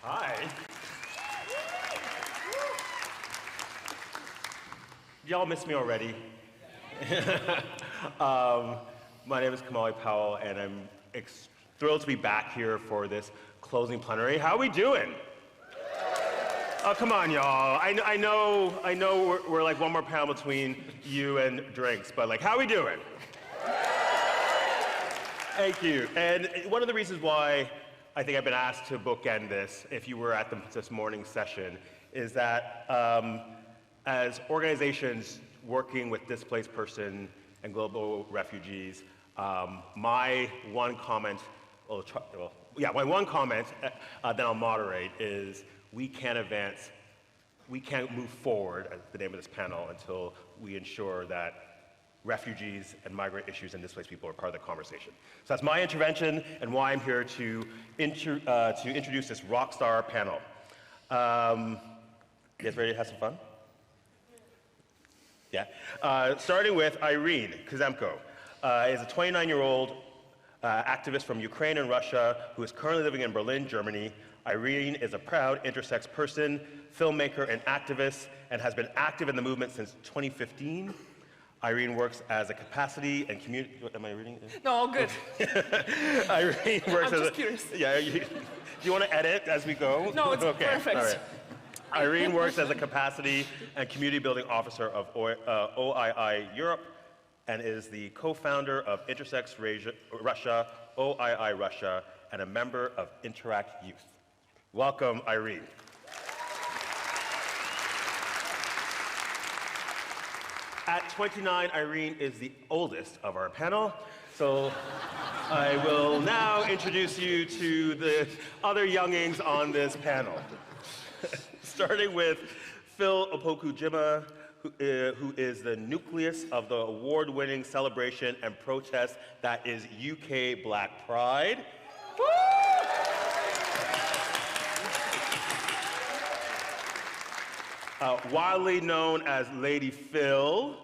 Hi. Y'all miss me already? um, my name is Kamali Powell, and I'm thrilled to be back here for this closing plenary. How are we doing? Oh, come on, y'all. I know we're like one more panel between you and drinks, but like, how are we doing? Thank you. And one of the reasons why I think I've been asked to bookend this, if you were at this morning's session, is that as organizations working with displaced person and global refugees, my one comment, my one comment that I'll moderate is we can't move forward, as the name of this panel, until we ensure that refugees and migrant issues and displaced people are part of the conversation. So that's my intervention and why I'm here to introduce this rock star panel. You guys ready to have some fun? Yeah. Starting with Irene Kuzemko, is a 29-year-old activist from Ukraine and Russia who is currently living in Berlin, Germany. Irene is a proud intersex person, filmmaker, and activist, and has been active in the movement since 2015. Irene works as a capacity and community. Am I reading it? No, all good. Irene works I'm just curious. Yeah. Do you want to edit as we go? No, it's okay. perfect. All right. Irene works as a capacity and community building officer of OII Europe and is the co-founder of Intersex Russia, OII Russia, and a member of Interact Youth. Welcome, Irene. At 29, Irene is the oldest of our panel, so I will now introduce you to the other youngings on this panel. Starting with Phil Opoku-Jima, who is the nucleus of the award-winning celebration and protest that is UK Black Pride. Widely known as Lady Phil,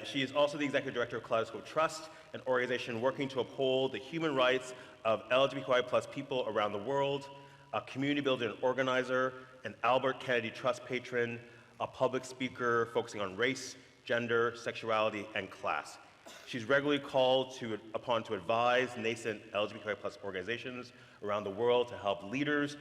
she is also the executive director of Kaleidoscope Trust, an organization working to uphold the human rights of LGBTQI+ people around the world, a community builder and organizer, an Albert Kennedy Trust patron, a public speaker focusing on race, gender, sexuality, and class. She's regularly called upon to advise nascent LGBTQI+ organizations around the world to help leaders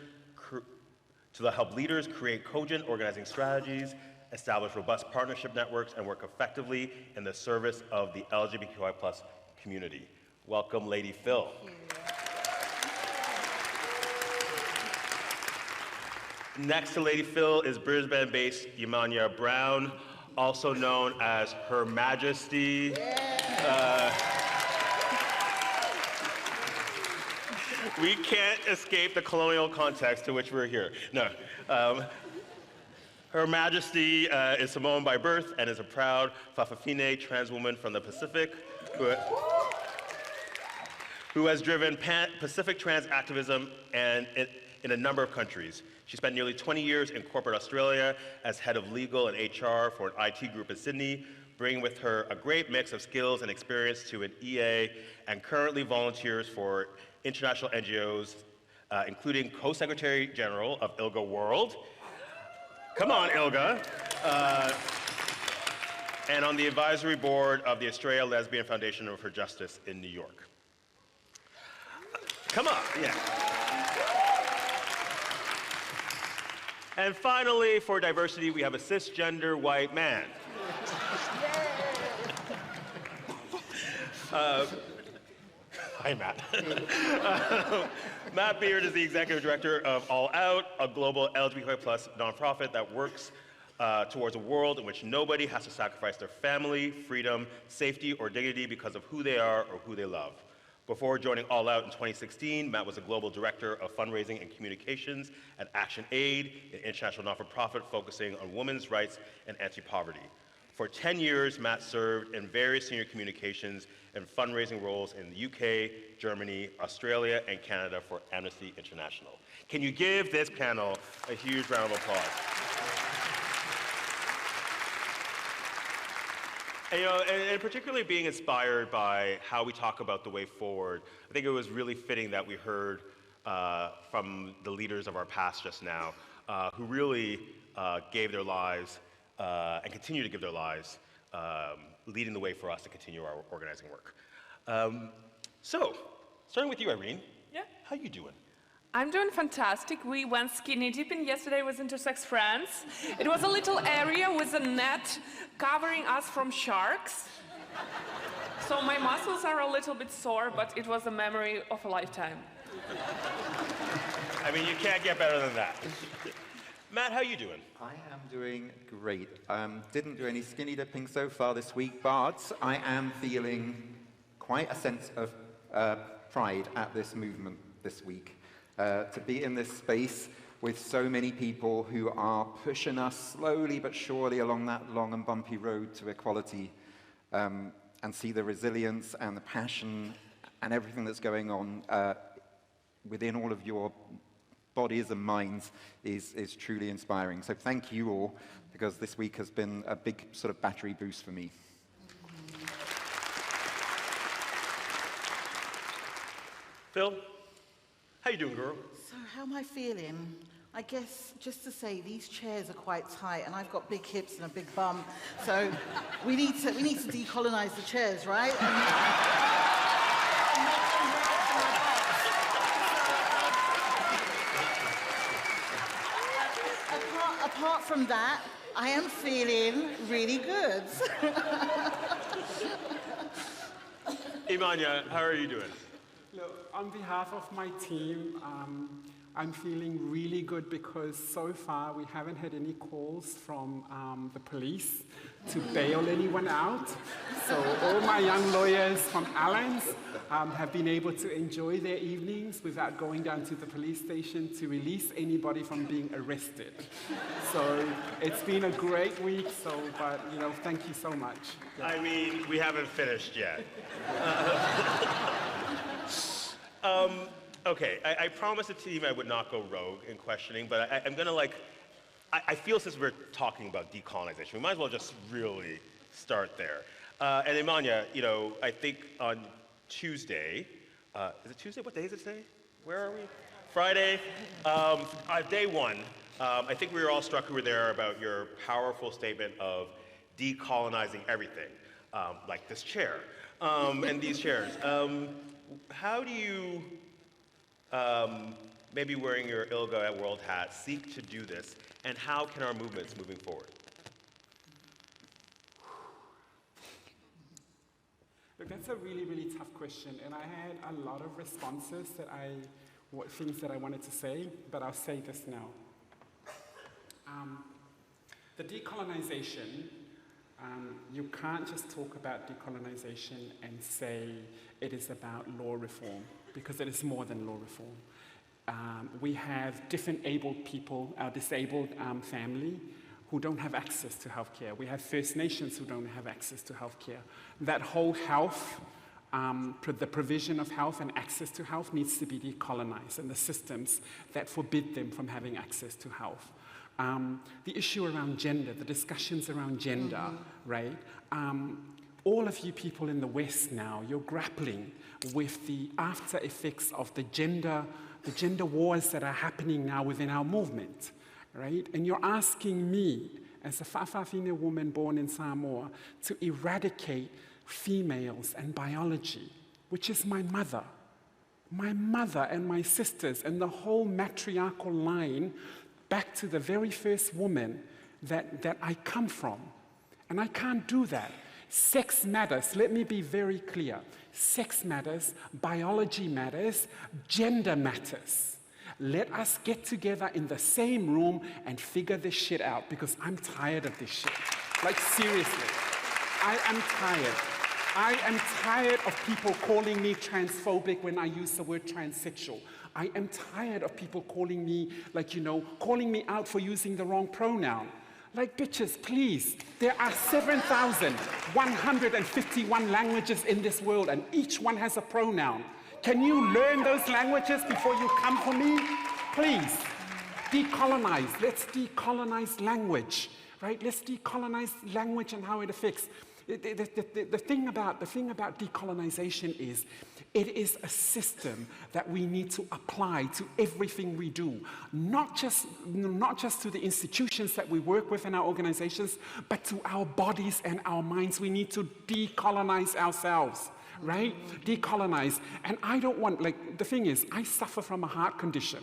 create cogent organizing strategies, establish robust partnership networks, and work effectively in the service of the LGBTQI+ community. Welcome, Lady Phil. Next to Lady Phil is Brisbane-based Yamanya Brown, also known as Her Majesty. We can't escape the colonial context to which we're here. No. Her Majesty is Samoan by birth and is a proud Fa'afafine trans woman from the Pacific who has driven Pacific trans activism and in a number of countries. She spent nearly 20 years in corporate Australia as head of legal and HR for an IT group in Sydney, bringing with her a great mix of skills and experience to an EA, and currently volunteers for international NGOs, including Co-Secretary General of ILGA World. Come on, ILGA. And on the advisory board of the Australia Lesbian Foundation for Justice in New York. Come on, yeah. And finally, for diversity, we have a cisgender white man. Hi, Matt. Matt Beard is the executive director of All Out, a global LGBTQI+ nonprofit that works towards a world in which nobody has to sacrifice their family, freedom, safety, or dignity because of who they are or who they love. Before joining All Out in 2016, Matt was a global director of fundraising and communications at Action Aid, an international not-for-profit focusing on women's rights and anti-poverty. For 10 years, Matt served in various senior communications and fundraising roles in the UK, Germany, Australia, and Canada for Amnesty International. Can you give this panel a huge round of applause? And particularly being inspired by how we talk about the way forward, I think it was really fitting that we heard from the leaders of our past just now, who really gave their lives and continue to give their lives, leading the way for us to continue our organizing work. So, starting with you, Irene. Yeah. How you doing? I'm doing fantastic. We went skinny dipping yesterday with Intersex Friends. It was a little area with a net covering us from sharks. So my muscles are a little bit sore, but it was a memory of a lifetime. I mean, you can't get better than that. Matt, how you doing? I am doing great. Didn't do any skinny dipping so far this week, but I am feeling quite a sense of pride at this movement this week. To be in this space with so many people who are pushing us slowly but surely along that long and bumpy road to equality, and see the resilience and the passion and everything that's going on within all of your bodies and minds is truly inspiring. So thank you all, because this week has been a big sort of battery boost for me. Phil, how you doing, girl? So how am I feeling? I guess just to say these chairs are quite tight and I've got big hips and a big bum. So we need to decolonize the chairs, right? Apart from that, I am feeling really good. Imanya, how are you doing? Look, on behalf of my team, I'm feeling really good because so far we haven't had any calls from the police to bail anyone out. So all my young lawyers from Alliance have been able to enjoy their evenings without going down to the police station to release anybody from being arrested. So it's been a great week, but thank you so much. Yeah. I mean, we haven't finished yet. Okay, I promised the team I would not go rogue in questioning, but I'm gonna I feel since we're talking about decolonization, we might as well just really start there. And Imanya, I think on Tuesday, is it Tuesday? What day is it today? Where are we? Friday, day one, I think we were all struck who were there about your powerful statement of decolonizing everything, like this chair, and these chairs. How do you, maybe wearing your ILGA at World hat, seek to do this, and how can our movements moving forward? Look, that's a really, really tough question, and I had a lot of responses things that I wanted to say, but I'll say this now. The decolonization, you can't just talk about decolonization and say it is about law reform, because it is more than law reform. We have different abled people, our disabled family, who don't have access to healthcare. We have First Nations who don't have access to healthcare. That whole health, the provision of health and access to health needs to be decolonized, and the systems that forbid them from having access to health. The issue around gender, the discussions around gender, right? All of you people in the West now, you're grappling with the after effects of the gender wars that are happening now within our movement, right? And you're asking me, as a Fa'afafine woman born in Samoa, to eradicate females and biology, which is my mother and my sisters and the whole matriarchal line back to the very first woman that I come from. And I can't do that. Sex matters. Let me be very clear. Sex matters, biology matters, gender matters. Let us get together in the same room and figure this shit out, because I'm tired of this shit. Like, seriously. I am tired. I am tired of people calling me transphobic when I use the word transsexual. I am tired of people calling me, calling me out for using the wrong pronoun. Like, bitches, please. There are 7,151 languages in this world, and each one has a pronoun. Can you learn those languages before you come for me? Please. Decolonize. Let's decolonize language, right? Let's decolonize language and how it affects. The thing about decolonization is it is a system that we need to apply to everything we do, not just to the institutions that we work with in our organizations, but to our bodies and our minds. We need to decolonize ourselves, right? Decolonize. And I don't want, like, the thing is, I suffer from a heart condition.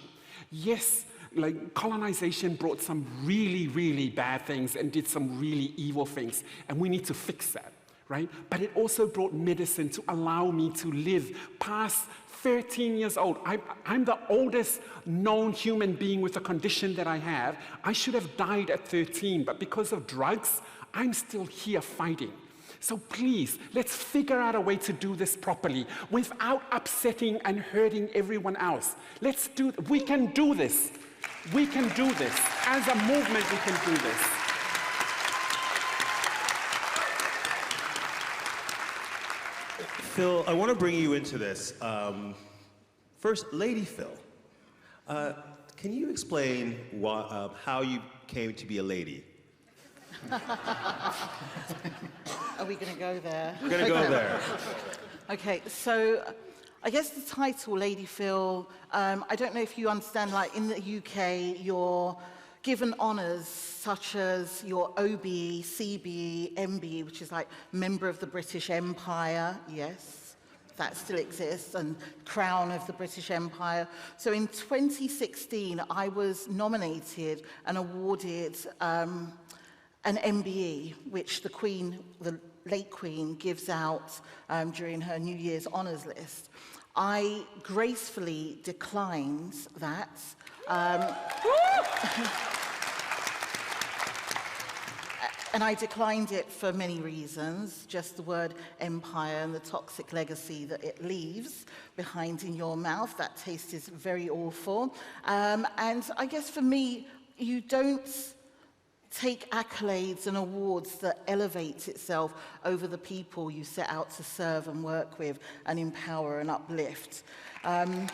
Yes, like, colonization brought some really, really bad things and did some really evil things, and we need to fix that, right? But it also brought medicine to allow me to live past 13 years old. I'm the oldest known human being with a condition that I have. I should have died at 13, but because of drugs, I'm still here fighting. So please, let's figure out a way to do this properly without upsetting and hurting everyone else. We can do this. We can do this. As a movement, we can do this. Phil, I want to bring you into this. First, Lady Phil, can you explain how you came to be a lady? Are we going to go there? We're going to go there. Okay, so I guess the title, Lady Phil, I don't know if you understand, like in the UK, you're given honours such as your OBE, CBE, MBE, which is like Member of the British Empire, yes, that still exists, and Crown of the British Empire. So in 2016, I was nominated and awarded an MBE, which the Queen, the late Queen, gives out during her New Year's honours list. I gracefully declined that. And I declined it for many reasons, just the word empire and the toxic legacy that it leaves behind in your mouth. That taste is very awful. And I guess for me, you don't take accolades and awards that elevate itself over the people you set out to serve and work with and empower and uplift. And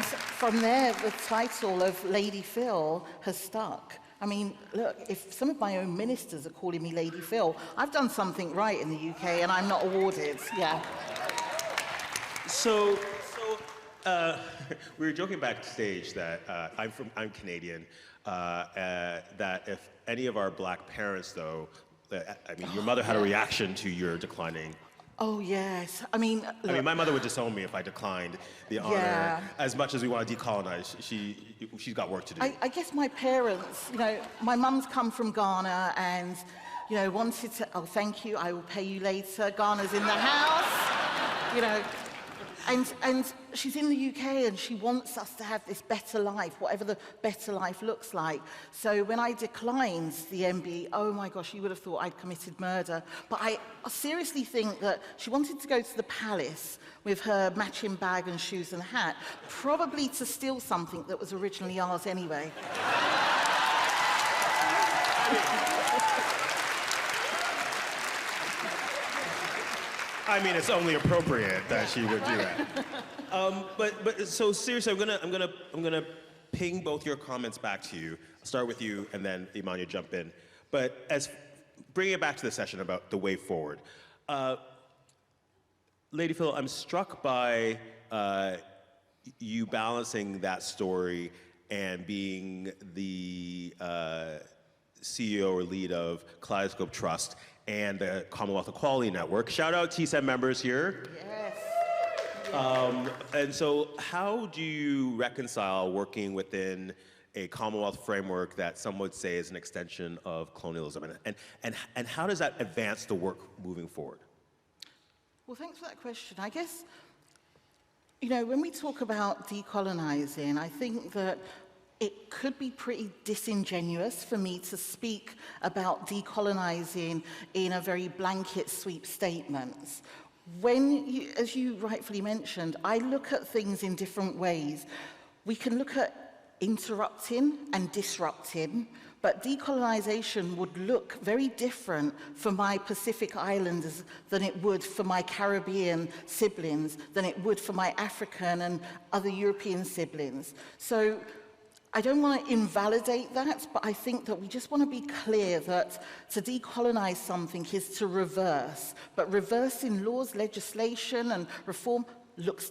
from there, the title of Lady Phil has stuck. I mean, look, if some of my own ministers are calling me Lady Phil, I've done something right in the UK and I'm not awarded, yeah. So we were joking backstage that I'm Canadian, that if any of our black parents, though, I mean, your mother had a reaction to your declining. Oh, yes. I mean, look, I mean, my mother would disown me if I declined the honor. Yeah. As much as we want to decolonize, she's got work to do. I guess my parents, you know, my mum's come from Ghana and, you know, wanted to, oh, thank you, I will pay you later. Ghana's in the house, you know. And she's in the UK and she wants us to have this better life, whatever the better life looks like. So when I declined the MBE, oh my gosh, you would have thought I'd committed murder. But I seriously think that she wanted to go to the palace with her matching bag and shoes and hat, probably to steal something that was originally ours anyway. I mean, it's only appropriate that she would do that. But so seriously, I'm gonna ping both your comments back to you. I'll start with you, and then Imania jump in. But bringing it back to the session about the way forward, Lady Phil, I'm struck by you balancing that story and being the CEO or lead of Kaleidoscope Trust and the Commonwealth Equality Network. Shout out TSEM members here. Yes. And so how do you reconcile working within a Commonwealth framework that some would say is an extension of colonialism? And how does that advance the work moving forward? Well, thanks for that question. I guess, you know, when we talk about decolonizing, I think that it could be pretty disingenuous for me to speak about decolonizing in a very blanket sweep statements. When you, as you rightfully mentioned, I look at things in different ways. We can look at interrupting and disrupting, but decolonization would look very different for my Pacific Islanders than it would for my Caribbean siblings, than it would for my African and other European siblings. So I don't want to invalidate that, but I think that we just want to be clear that to decolonize something is to reverse. But reversing laws, legislation, and reform looks